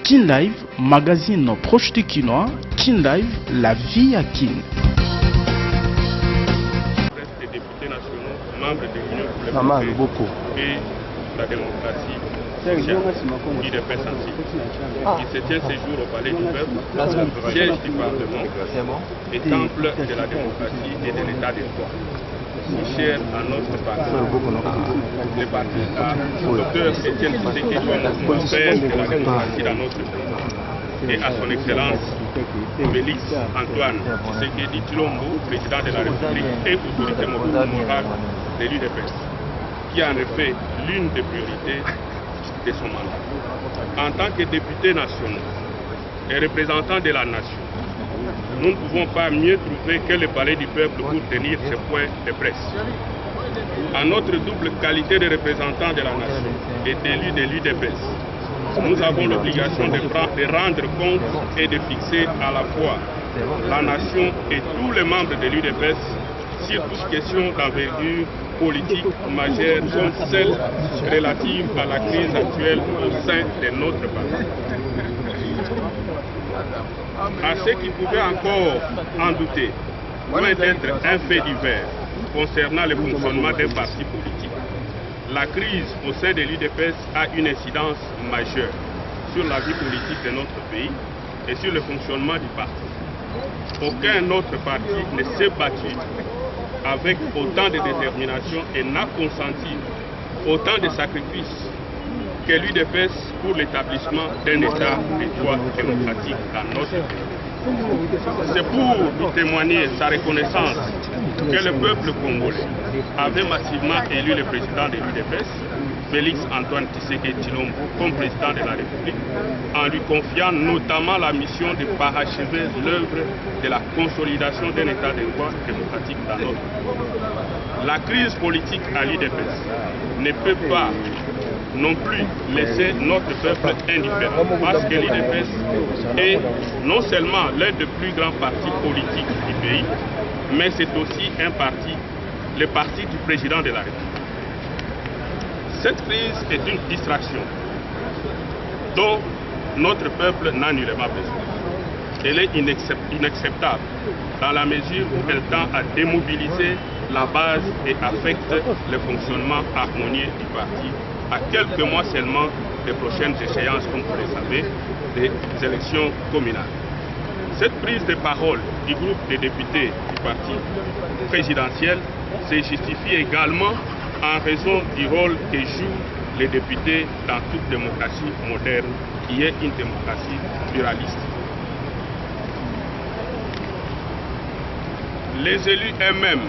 Kin Live, magazine proche du Kinois. Kin Live, la vie à Kin. Des députés nationaux, membres de l'Union pour le et la démocratie UDPS qui se tient ce jour au Palais du Peuple, siège du Parlement et temple de la démocratie et de l'état de droit. Cher à notre parti, le parti docteur Étienne Tshisekedi Tshilombo, père de la démocratie dans notre pays, et à son excellence Félix Antoine Tshisekedi Tshilombo, président de la République et autorité morale de l'UDPS, qui est en effet l'une des priorités de son mandat. En tant que députés nationaux et représentants de la nation, nous ne pouvons pas mieux trouver que le Palais du Peuple pour tenir ce point de presse. En notre double qualité de représentants de la nation et d'élus de l'UDPS, nous avons l'obligation de rendre compte et de fixer à la fois la nation et tous les membres de l'UDPS sur toute question d'envergure politique majeure comme celle relative à la crise actuelle au sein de notre parti. À ceux qui pouvaient encore en douter, loin d'être un fait divers concernant le fonctionnement d'un parti politique, la crise au sein de l'UDPS a une incidence majeure sur la vie politique de notre pays et sur le fonctionnement du parti. Aucun autre parti ne s'est battu avec autant de détermination et n'a consenti autant de sacrifices que l'UDPS pour l'établissement d'un État de droit démocratique dans notre pays. C'est pour nous témoigner sa reconnaissance que le peuple congolais avait massivement élu le président de l'UDPS, Félix Antoine Tshisekedi Tshilombo, comme président de la République, en lui confiant notamment la mission de parachever l'œuvre de la consolidation d'un État de droit démocratique dans notre pays. La crise politique à l'UDPS ne peut pas non plus laisser notre peuple indifférent, parce que l'UDPS est non seulement l'un des plus grands partis politiques du pays, mais c'est aussi un parti, le parti du président de la République. Cette crise est une distraction dont notre peuple n'a nullement besoin. Elle est inacceptable dans la mesure où elle tend à démobiliser la base et affecte le fonctionnement harmonieux du parti à quelques mois seulement des prochaines échéances, comme vous le savez, des élections communales. Cette prise de parole du groupe des députés du parti présidentiel se justifie également en raison du rôle que jouent les députés dans toute démocratie moderne, qui est une démocratie pluraliste. Les élus eux-mêmes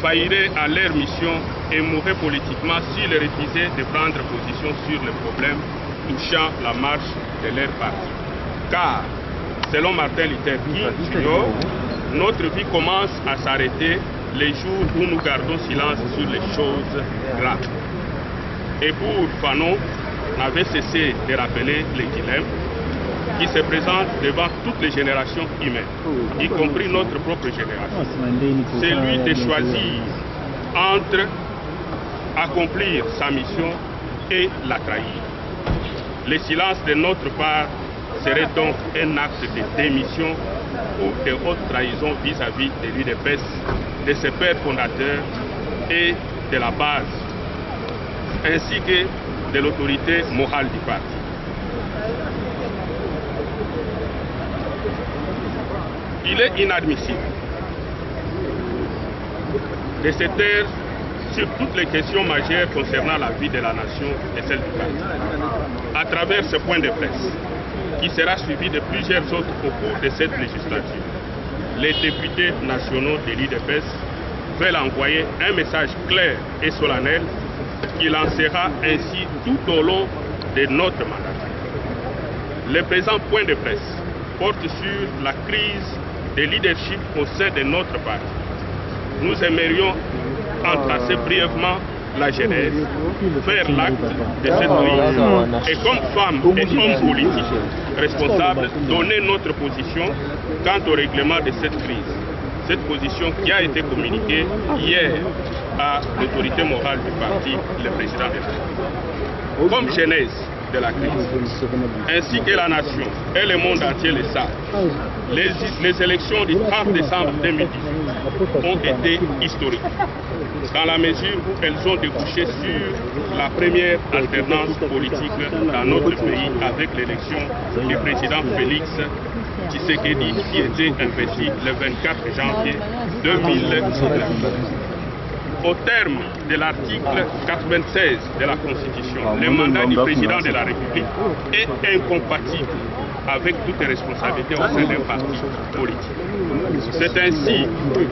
failliraient à leur mission et mourraient politiquement s'ils refusaient de prendre position sur les problèmes touchant la marche de leur parti. Car, selon Martin Luther King Jr., notre vie commence à s'arrêter les jours où nous gardons silence sur les choses graves. Et pour Fanon, n'avait cessé de rappeler les dilemmes qui se présentent devant toutes les générations humaines, y compris notre propre génération. C'est lui de choisir entre accomplir sa mission et la trahir. Le silence de notre part serait donc un acte de démission ou de haute trahison vis-à-vis de l'UDPS, de ses pères fondateurs et de la base, ainsi que de l'autorité morale du parti. Il est inadmissible de se taire sur toutes les questions majeures concernant la vie de la nation et celle du parti. À travers ce point de presse, qui sera suivi de plusieurs autres au cours de cette législature, les députés nationaux de l'UDPS veulent envoyer un message clair et solennel qui lancera ainsi tout au long de notre mandat. Le présent point de presse porte sur la crise de leadership au sein de notre parti. Nous aimerions en tracer brièvement la genèse, faire l'acte de cette crise et comme femmes et hommes politiques responsables, donner notre position quant au règlement de cette crise. Cette position qui a été communiquée hier à l'autorité morale du parti, le président de la République. Comme genèse, de la crise, ainsi que la nation et le monde entier le savent. Les élections du 30 décembre 2018 ont été historiques, dans la mesure où elles ont débouché sur la première alternance politique dans notre pays avec l'élection du président Félix Tshisekedi qui était investi le 24 janvier 2019. Au terme de l'article 96 de la Constitution, le mandat du président de la République est incompatible avec toutes les responsabilités au sein d'un parti politique. C'est ainsi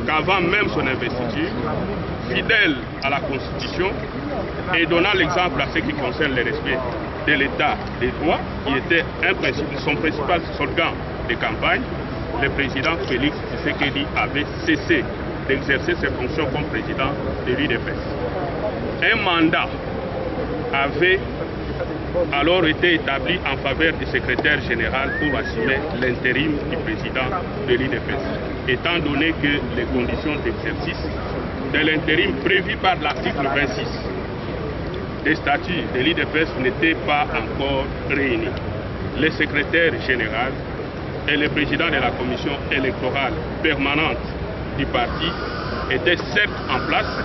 qu'avant même son investiture, fidèle à la Constitution et donnant l'exemple à ce qui concerne le respect de l'état des droits, qui était son principal slogan de campagne, le président Félix Tshisekedi avait cessé d'exercer ses fonctions comme président de l'UDPS. Un mandat avait alors été établi en faveur du secrétaire général pour assumer l'intérim du président de l'UDPS, étant donné que les conditions d'exercice de l'intérim prévues par l'article 26 des statuts de l'UDPS n'étaient pas encore réunis. Le secrétaire général et le président de la commission électorale permanente du parti étaient certes en place,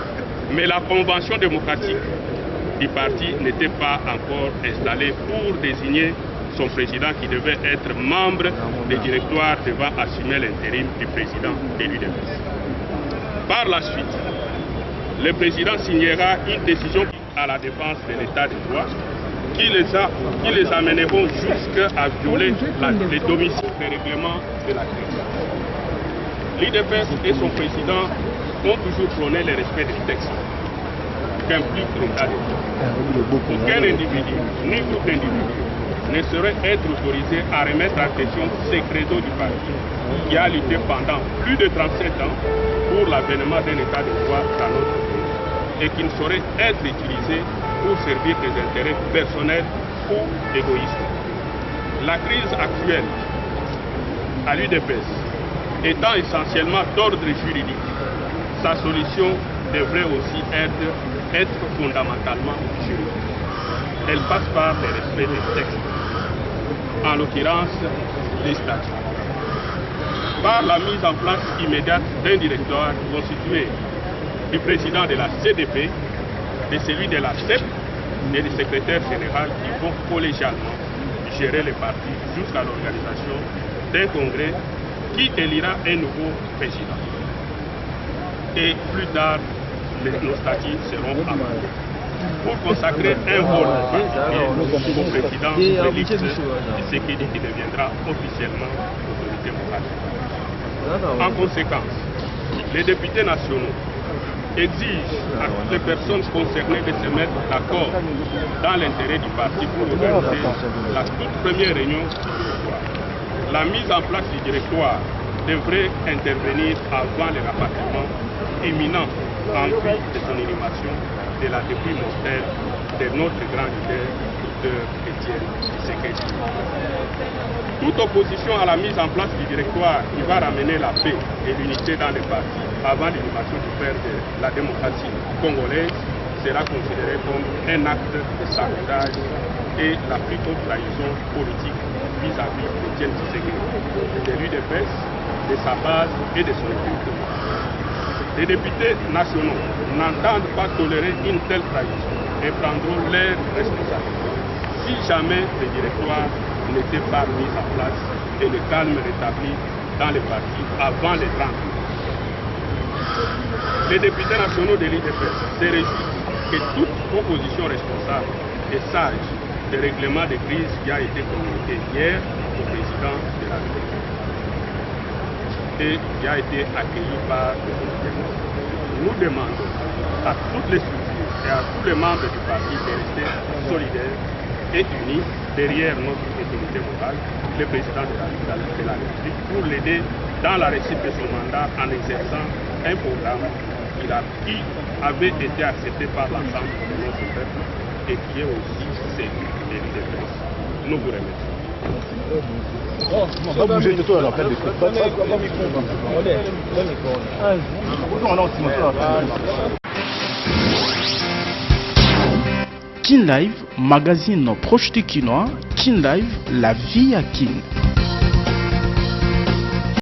mais la convention démocratique du parti n'était pas encore installée pour désigner son président qui devait être membre du directoire devant assumer l'intérim du président de l'UDPS. Par la suite, le président signera une décision à la défense de l'état de droit qui les amèneront jusqu'à violer les domiciles des règlements de la crise. L'UDPS et son président ont toujours prôné le respect des textes qu'implique l'état de droit. Aucun individu, ni tout individu, ne saurait être autorisé à remettre en question ce credo du parti qui a lutté pendant plus de 37 ans pour l'avènement d'un état de droit dans notre pays et qui ne saurait être utilisé pour servir des intérêts personnels ou égoïstes. La crise actuelle à l'UDPS étant essentiellement d'ordre juridique, sa solution devrait aussi être fondamentalement juridique. Elle passe par le respect des textes, en l'occurrence les statuts, par la mise en place immédiate d'un directoire constitué du président de la CDP, de celui de la CEP et du secrétaire général qui vont collégialement gérer les partis jusqu'à l'organisation d'un congrès qui élira un nouveau président. Et plus tard, nos statuts seront amendés pour consacrer un rôle particulier au président Félix Tshisekedi qui deviendra officiellement autorité morale. En conséquence, les députés nationaux exigent à toutes les personnes concernées de se mettre d'accord dans l'intérêt du parti pour organiser la toute première réunion du directoire. La mise en place du directoire devrait intervenir avant le rapatriement imminent en vue de son inhumation de la dépouille mortelle de notre grand leader, Dr Étienne Tshisekedi. Toute opposition à la mise en place du directoire qui va ramener la paix et l'unité dans le parti avant l'inhumation du père de la démocratie congolaise sera considérée comme un acte de sabotage et la plus haute trahison politique vis-à-vis d'Étienne Tshisekedi, de l'UDPS, de sa base et de son équipe. Les députés nationaux n'entendent pas tolérer une telle trahison et prendront leurs responsabilités si jamais le directoire n'était pas mis en place et le calme rétabli dans les partis avant les 30 jours. Les députés nationaux de l'UDPS se réjouissent que toute opposition responsable et sage des règlements de crise qui a été communiqué hier au président de la République et qui a été accueilli par le gouvernement. Nous demandons à toutes les structures et à tous les membres du parti de rester solidaires et unis derrière notre autorité morale, le président de la République, pour l'aider dans la réussite de son mandat en exerçant un programme qui avait été accepté par l'ensemble de notre peuple et qui est aussi celui de l'UDPS. Nous vous remercions. On va bouger de toi alors, après des trucs. Kin Live, magazine proche du Kinois. Kin Live, la vie à Kin.